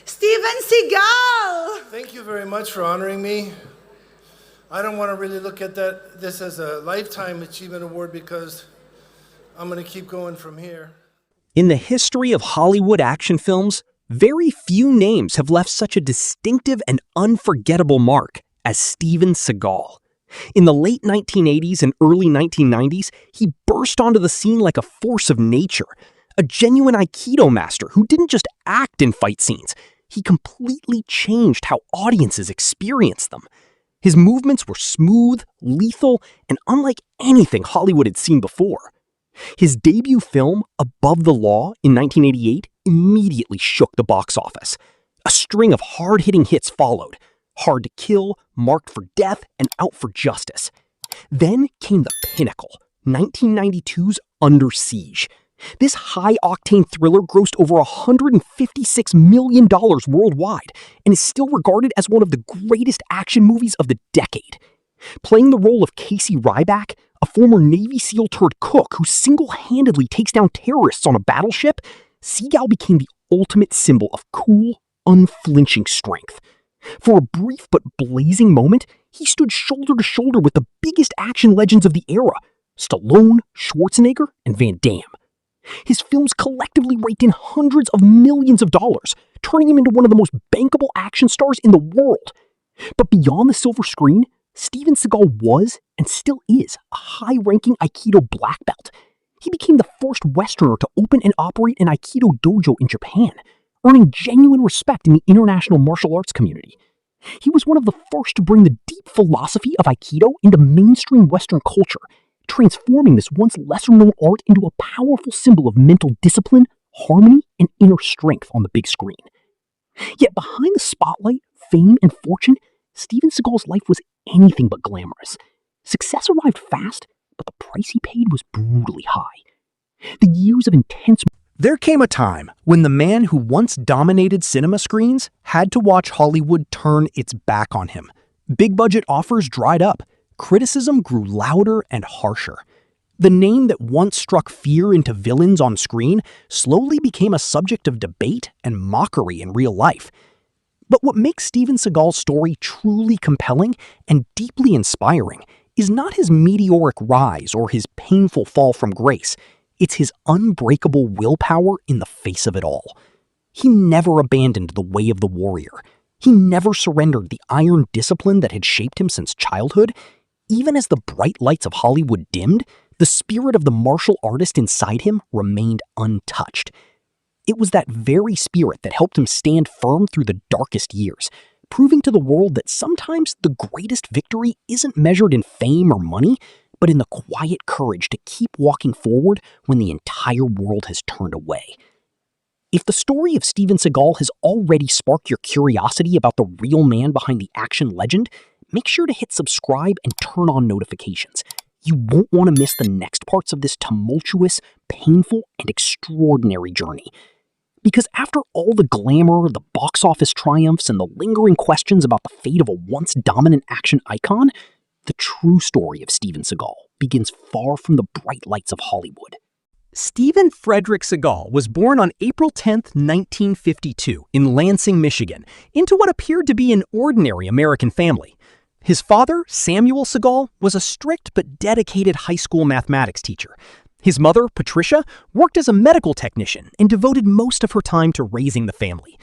Steven Seagal! Thank you very much for honoring me. I don't want to really look at this as a Lifetime Achievement Award because I'm going to keep going from here. In the history of Hollywood action films, very few names have left such a distinctive and unforgettable mark as Steven Seagal. In the late 1980s and early 1990s, he burst onto the scene like a force of nature, a genuine Aikido master who didn't just act in fight scenes. He completely changed how audiences experienced them. His movements were smooth, lethal, and unlike anything Hollywood had seen before. His debut film, Above the Law, in 1988, immediately shook the box office. A string of hard-hitting hits followed. Hard to Kill, Marked for Death, and Out for Justice. Then came the pinnacle, 1992's Under Siege. This high-octane thriller grossed over $156 million worldwide and is still regarded as one of the greatest action movies of the decade. Playing the role of Casey Ryback, a former Navy SEAL turned cook who single-handedly takes down terrorists on a battleship, Seagal became the ultimate symbol of cool, unflinching strength. For a brief but blazing moment, he stood shoulder to shoulder with the biggest action legends of the era, Stallone, Schwarzenegger, and Van Damme. His films collectively raked in hundreds of millions of dollars, turning him into one of the most bankable action stars in the world. But beyond the silver screen, Steven Seagal was, and still is, a high-ranking Aikido black belt. He became the first Westerner to open and operate an Aikido dojo in Japan, earning genuine respect in the international martial arts community. He was one of the first to bring the deep philosophy of Aikido into mainstream Western culture, transforming this once lesser-known art into a powerful symbol of mental discipline, harmony, and inner strength on the big screen. Yet behind the spotlight, fame, and fortune, Steven Seagal's life was anything but glamorous. Success arrived fast, but the price he paid was brutally high. The years of intense... There came a time when the man who once dominated cinema screens had to watch Hollywood turn its back on him. Big-budget offers dried up. Criticism grew louder and harsher. The name that once struck fear into villains on screen slowly became a subject of debate and mockery in real life. But what makes Steven Seagal's story truly compelling and deeply inspiring is not his meteoric rise or his painful fall from grace. It's his unbreakable willpower in the face of it all. He never abandoned the way of the warrior. He never surrendered the iron discipline that had shaped him since childhood. Even as the bright lights of Hollywood dimmed, the spirit of the martial artist inside him remained untouched. It was that very spirit that helped him stand firm through the darkest years, proving to the world that sometimes the greatest victory isn't measured in fame or money, but in the quiet courage to keep walking forward when the entire world has turned away. If the story of Steven Seagal has already sparked your curiosity about the real man behind the action legend, make sure to hit subscribe and turn on notifications. You won't want to miss the next parts of this tumultuous, painful, and extraordinary journey. Because after all the glamour, the box office triumphs, and the lingering questions about the fate of a once dominant action icon, the true story of Steven Seagal begins far from the bright lights of Hollywood. Steven Frederick Seagal was born on April 10, 1952, in Lansing, Michigan, into what appeared to be an ordinary American family. His father, Samuel Seagal, was a strict but dedicated high school mathematics teacher. His mother, Patricia, worked as a medical technician and devoted most of her time to raising the family.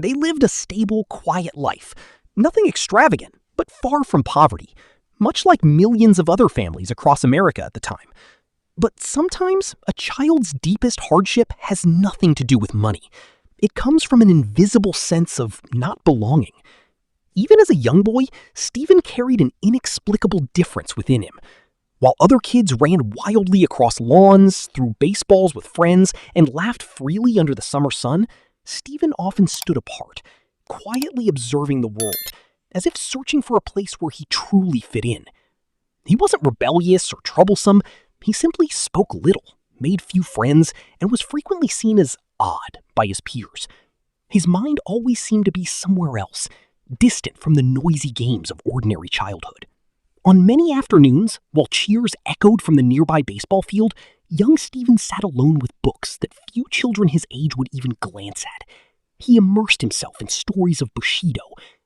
They lived a stable, quiet life. Nothing extravagant, but far from poverty, much like millions of other families across America at the time. But sometimes, a child's deepest hardship has nothing to do with money. It comes from an invisible sense of not belonging. Even as a young boy, Steven carried an inexplicable difference within him. While other kids ran wildly across lawns, threw baseballs with friends, and laughed freely under the summer sun, Steven often stood apart, quietly observing the world, as if searching for a place where he truly fit in. He wasn't rebellious or troublesome. He simply spoke little, made few friends, and was frequently seen as odd by his peers. His mind always seemed to be somewhere else, distant from the noisy games of ordinary childhood. On many afternoons, while cheers echoed from the nearby baseball field, young Steven sat alone with books that few children his age would even glance at. He immersed himself in stories of Bushido,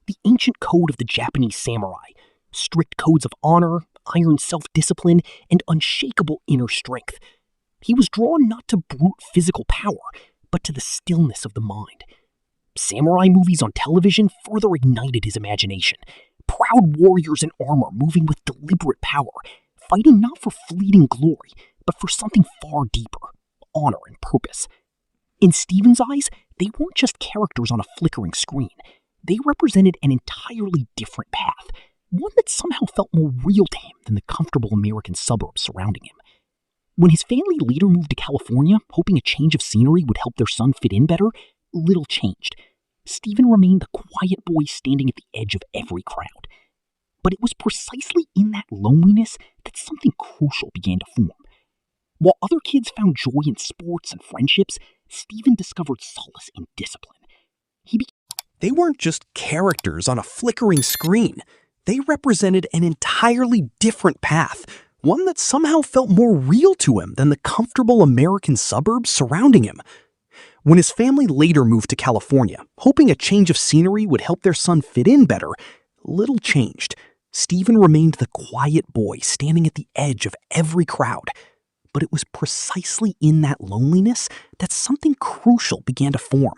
the ancient code of the Japanese samurai, strict codes of honor, iron self-discipline, and unshakable inner strength. He was drawn not to brute physical power, but to the stillness of the mind. Samurai movies on television further ignited his imagination. Proud warriors in armor moving with deliberate power, fighting not for fleeting glory, but for something far deeper, honor and purpose. In Steven's eyes, they weren't just characters on a flickering screen. They represented an entirely different path, one that somehow felt more real to him than the comfortable American suburbs surrounding him. When his family later moved to California, hoping a change of scenery would help their son fit in better, little changed. Stephen remained the quiet boy standing at the edge of every crowd. But it was precisely in that loneliness that something crucial began to form. While other kids found joy in sports and friendships, Stephen discovered solace in discipline. They weren't just characters on a flickering screen. They represented an entirely different path, one that somehow felt more real to him than the comfortable American suburbs surrounding him. When his family later moved to California, hoping a change of scenery would help their son fit in better, little changed. Stephen remained the quiet boy standing at the edge of every crowd. But it was precisely in that loneliness that something crucial began to form.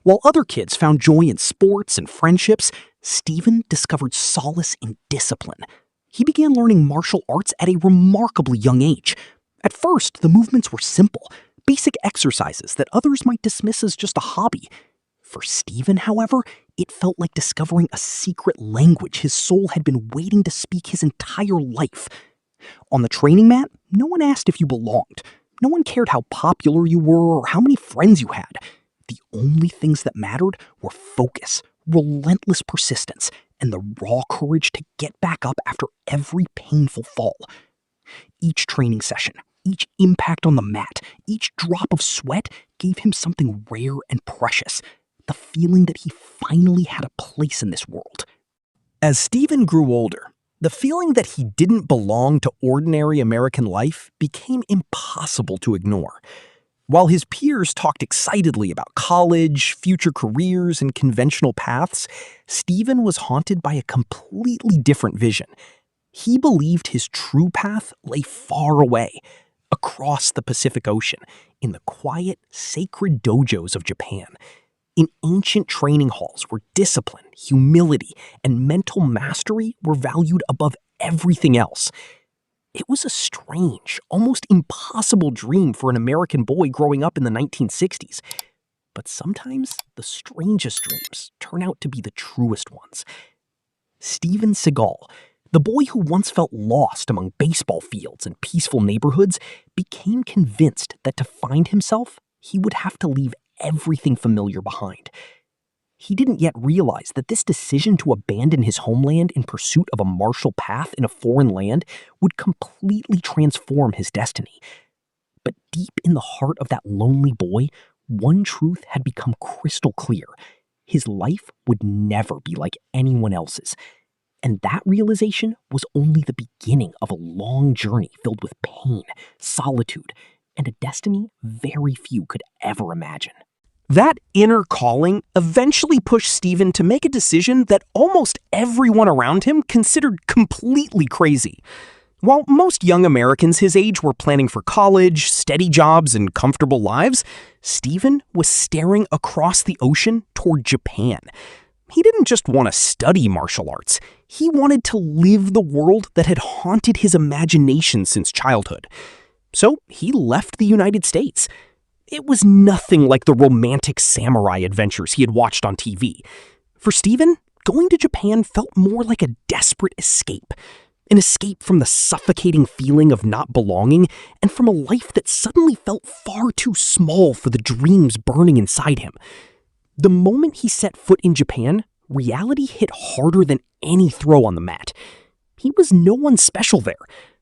While other kids found joy in sports and friendships, Stephen discovered solace in discipline. He began learning martial arts at a remarkably young age. At first, the movements were simple, basic exercises that others might dismiss as just a hobby. For Stephen, however, it felt like discovering a secret language his soul had been waiting to speak his entire life. On the training mat, no one asked if you belonged. No one cared how popular you were or how many friends you had. The only things that mattered were focus, relentless persistence, and the raw courage to get back up after every painful fall. Each training session, each impact on the mat, each drop of sweat gave him something rare and precious, the feeling that he finally had a place in this world. As Stephen grew older, the feeling that he didn't belong to ordinary American life became impossible to ignore. While his peers talked excitedly about college, future careers, and conventional paths, Stephen was haunted by a completely different vision. He believed his true path lay far away, across the Pacific Ocean, in the quiet, sacred dojos of Japan. In ancient training halls where discipline, humility, and mental mastery were valued above everything else. It was a strange, almost impossible dream for an American boy growing up in the 1960s. But sometimes the strangest dreams turn out to be the truest ones. Steven Seagal, the boy who once felt lost among baseball fields and peaceful neighborhoods, became convinced that to find himself, he would have to leave everything familiar behind. He didn't yet realize that this decision to abandon his homeland in pursuit of a martial path in a foreign land would completely transform his destiny. But deep in the heart of that lonely boy, one truth had become crystal clear. His life would never be like anyone else's. And that realization was only the beginning of a long journey filled with pain, solitude, and a destiny very few could ever imagine. That inner calling eventually pushed Stephen to make a decision that almost everyone around him considered completely crazy. While most young Americans his age were planning for college, steady jobs, and comfortable lives, Stephen was staring across the ocean toward Japan. He didn't just want to study martial arts. He wanted to live the world that had haunted his imagination since childhood. So he left the United States. It was nothing like the romantic samurai adventures he had watched on TV. For Stephen, going to Japan felt more like a desperate escape. An escape from the suffocating feeling of not belonging and from a life that suddenly felt far too small for the dreams burning inside him. The moment he set foot in Japan, reality hit harder than any throw on the mat. He was no one special there.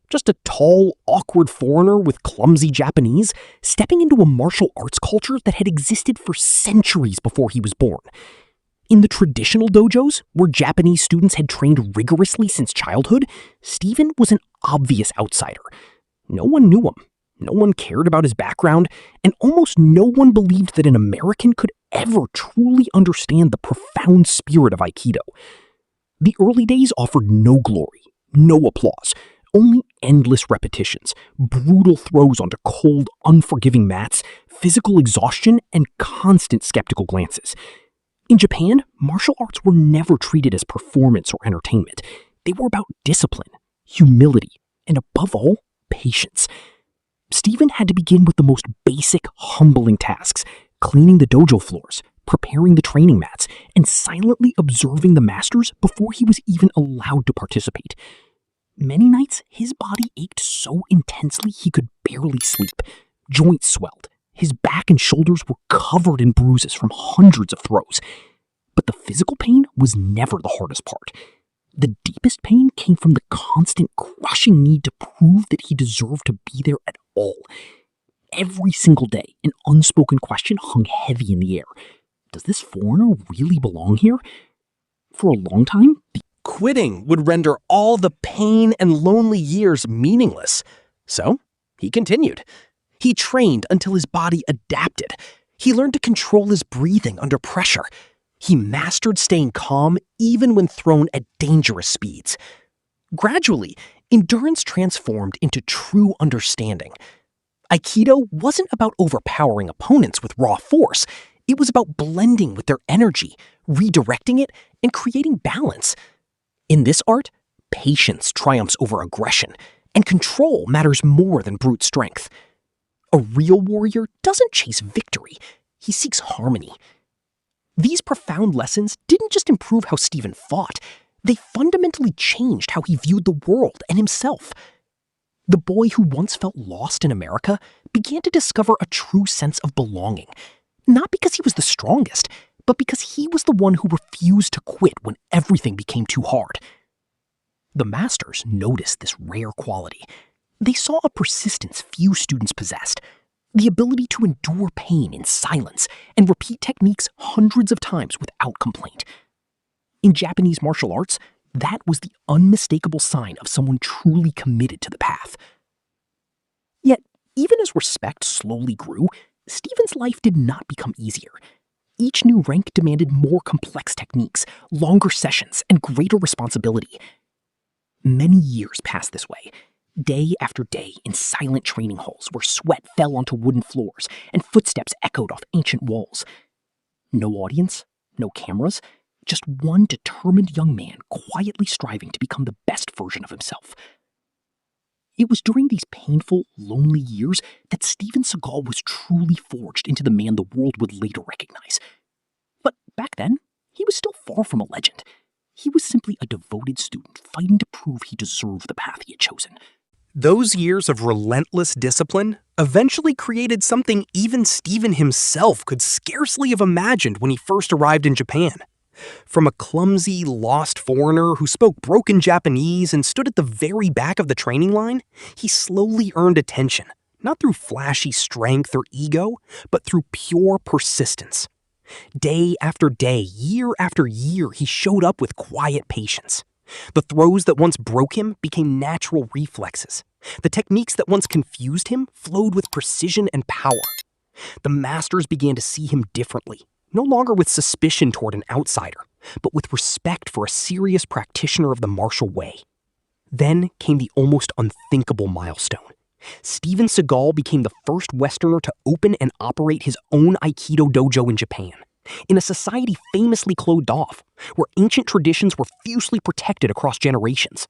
Just a tall, awkward foreigner with clumsy Japanese, stepping into a martial arts culture that had existed for centuries before he was born. In the traditional dojos, where Japanese students had trained rigorously since childhood, Stephen was an obvious outsider. No one knew him, no one cared about his background, and almost no one believed that an American could ever truly understand the profound spirit of Aikido. The early days offered no glory, no applause, only endless repetitions, brutal throws onto cold, unforgiving mats, physical exhaustion, and constant skeptical glances. In Japan, martial arts were never treated as performance or entertainment. They were about discipline, humility, and above all, patience. Stephen had to begin with the most basic, humbling tasks: cleaning the dojo floors, preparing the training mats, and silently observing the masters before he was even allowed to participate. Many nights, his body ached so intensely he could barely sleep. Joints swelled. His back and shoulders were covered in bruises from hundreds of throws. But the physical pain was never the hardest part. The deepest pain came from the constant crushing need to prove that he deserved to be there at all. Every single day, an unspoken question hung heavy in the air. Does this foreigner really belong here? For a long time, Quitting would render all the pain and lonely years meaningless. So, he continued. He trained until his body adapted. He learned to control his breathing under pressure. He mastered staying calm even when thrown at dangerous speeds. Gradually, endurance transformed into true understanding. Aikido wasn't about overpowering opponents with raw force. It was about blending with their energy, redirecting it, and creating balance. In this art, patience triumphs over aggression, and control matters more than brute strength. A real warrior doesn't chase victory, he seeks harmony. These profound lessons didn't just improve how Stephen fought, they fundamentally changed how he viewed the world and himself. The boy who once felt lost in America began to discover a true sense of belonging, not because he was the strongest, but because he was the one who refused to quit when everything became too hard. The masters noticed this rare quality. They saw a persistence few students possessed, the ability to endure pain in silence and repeat techniques hundreds of times without complaint. In Japanese martial arts, that was the unmistakable sign of someone truly committed to the path. Yet, even as respect slowly grew, Stephen's life did not become easier. Each new rank demanded more complex techniques, longer sessions, and greater responsibility. Many years passed this way, day after day in silent training halls where sweat fell onto wooden floors and footsteps echoed off ancient walls. No audience, no cameras, just one determined young man quietly striving to become the best version of himself. It was during these painful, lonely years that Steven Seagal was truly forged into the man the world would later recognize. But back then, he was still far from a legend. He was simply a devoted student fighting to prove he deserved the path he had chosen. Those years of relentless discipline eventually created something even Stephen himself could scarcely have imagined when he first arrived in Japan. From a clumsy, lost foreigner who spoke broken Japanese and stood at the very back of the training line, he slowly earned attention, not through flashy strength or ego, but through pure persistence. Day after day, year after year, he showed up with quiet patience. The throws that once broke him became natural reflexes. The techniques that once confused him flowed with precision and power. The masters began to see him differently, no longer with suspicion toward an outsider, but with respect for a serious practitioner of the martial way. Then came the almost unthinkable milestone. Steven Seagal became the first Westerner to open and operate his own Aikido dojo in Japan, in a society famously closed off, where ancient traditions were fiercely protected across generations.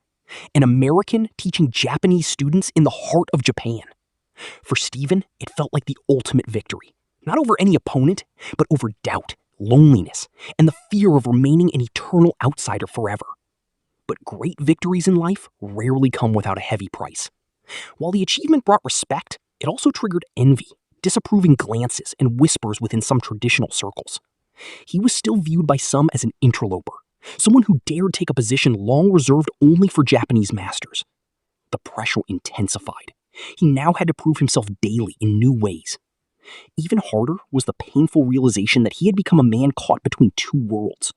An American teaching Japanese students in the heart of Japan. For Steven, it felt like the ultimate victory, not over any opponent, but over doubt, loneliness, and the fear of remaining an eternal outsider forever. But great victories in life rarely come without a heavy price. While the achievement brought respect, it also triggered envy, disapproving glances, and whispers within some traditional circles. He was still viewed by some as an interloper, someone who dared take a position long reserved only for Japanese masters. The pressure intensified. He now had to prove himself daily in new ways. Even harder was the painful realization that he had become a man caught between two worlds.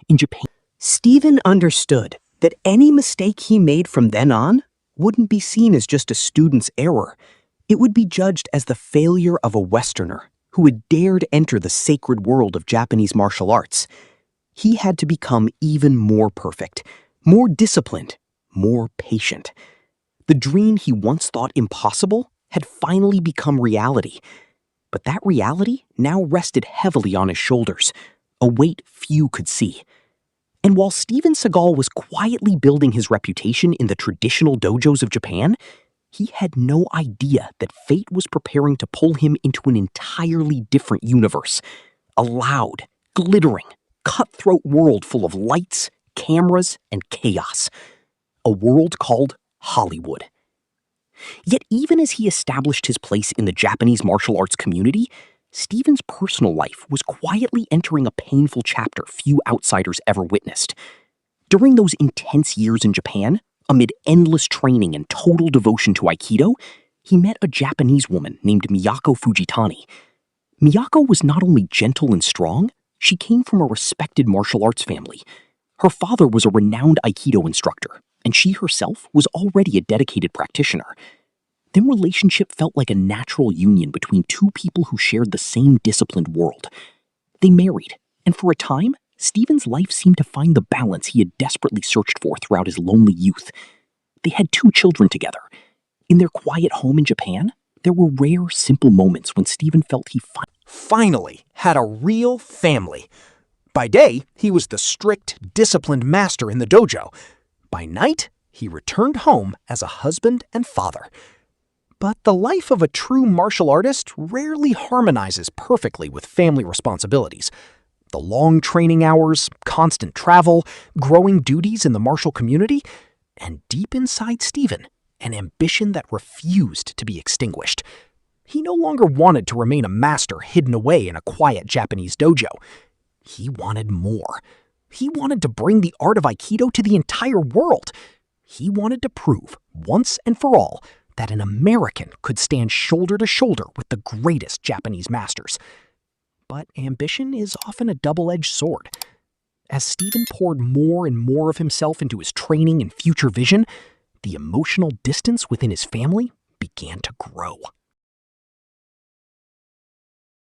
In Japan, Stephen understood that any mistake he made from then on wouldn't be seen as just a student's error. It would be judged as the failure of a Westerner, who had dared enter the sacred world of Japanese martial arts. He had to become even more perfect, more disciplined, more patient. The dream he once thought impossible had finally become reality. But that reality now rested heavily on his shoulders, a weight few could see. And while Steven Seagal was quietly building his reputation in the traditional dojos of Japan, he had no idea that fate was preparing to pull him into an entirely different universe. A loud, glittering, cutthroat world full of lights, cameras, and chaos. A world called Hollywood. Yet even as he established his place in the Japanese martial arts community, Steven's personal life was quietly entering a painful chapter few outsiders ever witnessed. During those intense years in Japan, amid endless training and total devotion to Aikido, he met a Japanese woman named Miyako Fujitani. Miyako was not only gentle and strong, she came from a respected martial arts family. Her father was a renowned Aikido instructor, and she herself was already a dedicated practitioner. Their relationship felt like a natural union between two people who shared the same disciplined world. They married, and for a time, Steven's life seemed to find the balance he had desperately searched for throughout his lonely youth. They had 2 children together. In their quiet home in Japan, there were rare, simple moments when Steven felt he Finally had a real family. By day, he was the strict, disciplined master in the dojo. By night, he returned home as a husband and father. But the life of a true martial artist rarely harmonizes perfectly with family responsibilities. The long training hours, constant travel, growing duties in the martial community, and deep inside Steven, an ambition that refused to be extinguished. He no longer wanted to remain a master hidden away in a quiet Japanese dojo. He wanted more. He wanted to bring the art of Aikido to the entire world. He wanted to prove, once and for all, that an American could stand shoulder to shoulder with the greatest Japanese masters. But ambition is often a double-edged sword. As Steven poured more and more of himself into his training and future vision, the emotional distance within his family began to grow.